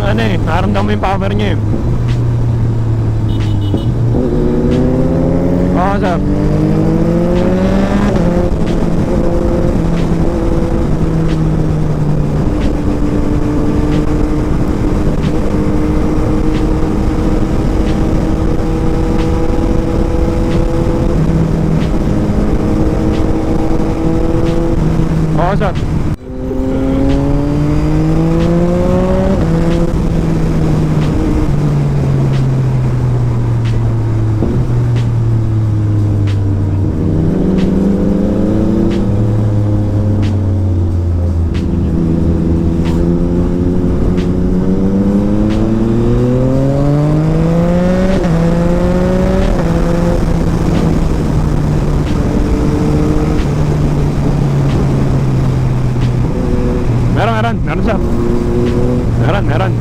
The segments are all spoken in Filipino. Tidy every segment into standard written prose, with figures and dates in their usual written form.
ano eh, nararamdaman mo yung power niya eh. Oo, sir. Oo, sir. Meron sir. Meron.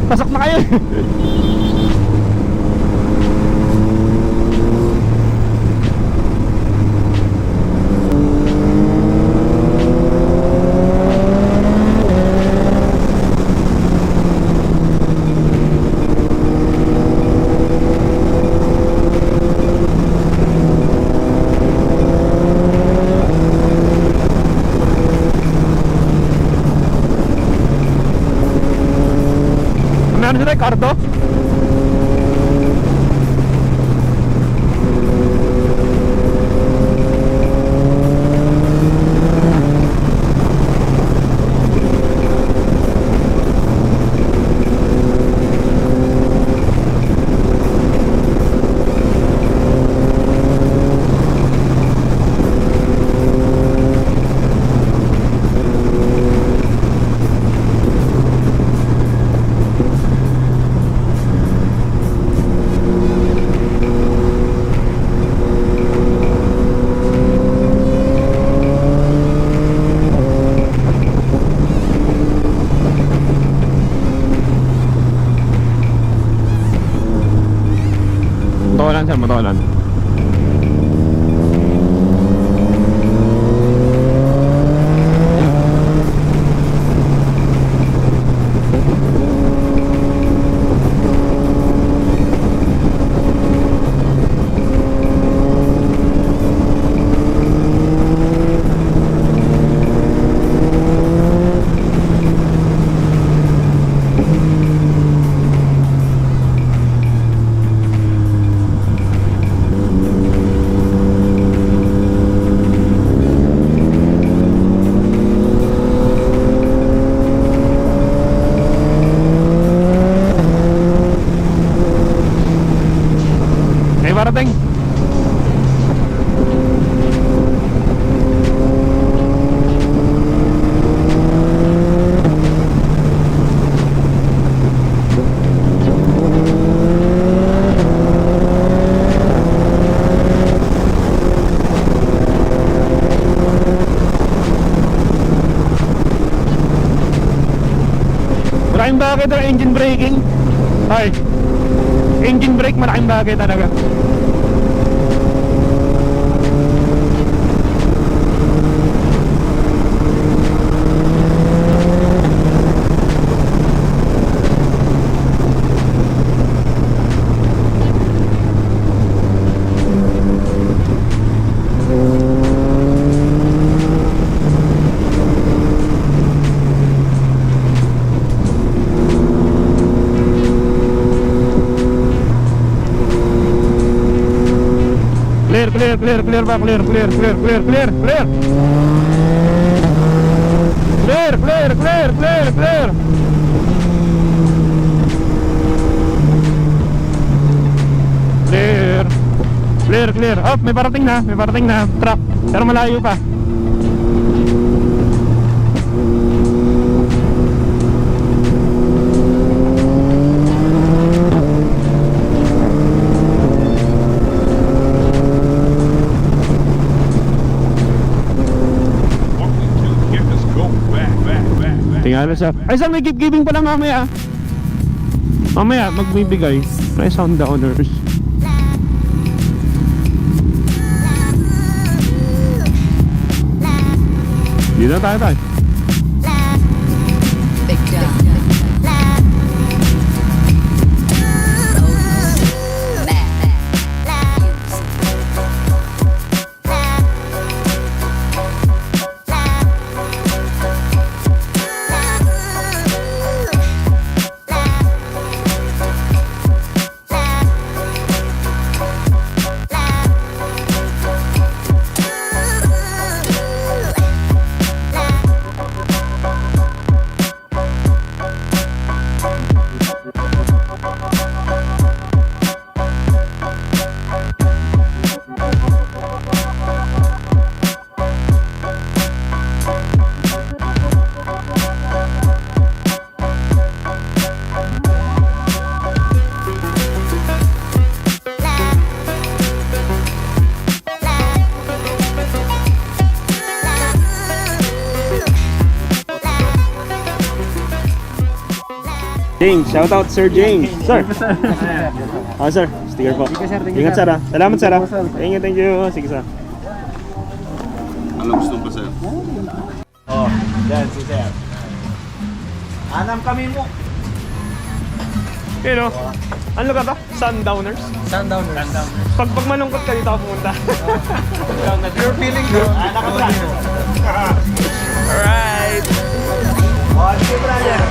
Pasok na kayo. Meron sila Ricardo? Motolan sir, motolan. Parating. Malaking bagay ito, engine braking. Ay, engine brake, malaking bagay talaga. Clear ba? Clear. Clear. Oh, may parating na truck. Pero malayo pa. Tingala siya. Ay, sir, may gift giving pala mamaya. Mamaya, magbibigay. Press on the honors. Dito na tayo. James, shout out Sir James. Sir. Sir, sticker po. Ingat sir ha. Salamat sir ha. Thank you. Sige sir. Ano gusto mo pa sa'yo? Oh, yan si Sir. Anam kami mo. Yun o. Ano ka ba? Sundowners? Sundowners. Pag malungkot ka dito ako pumunta. Your feeling good. Nakatraso. Alright. Oh, sige brother.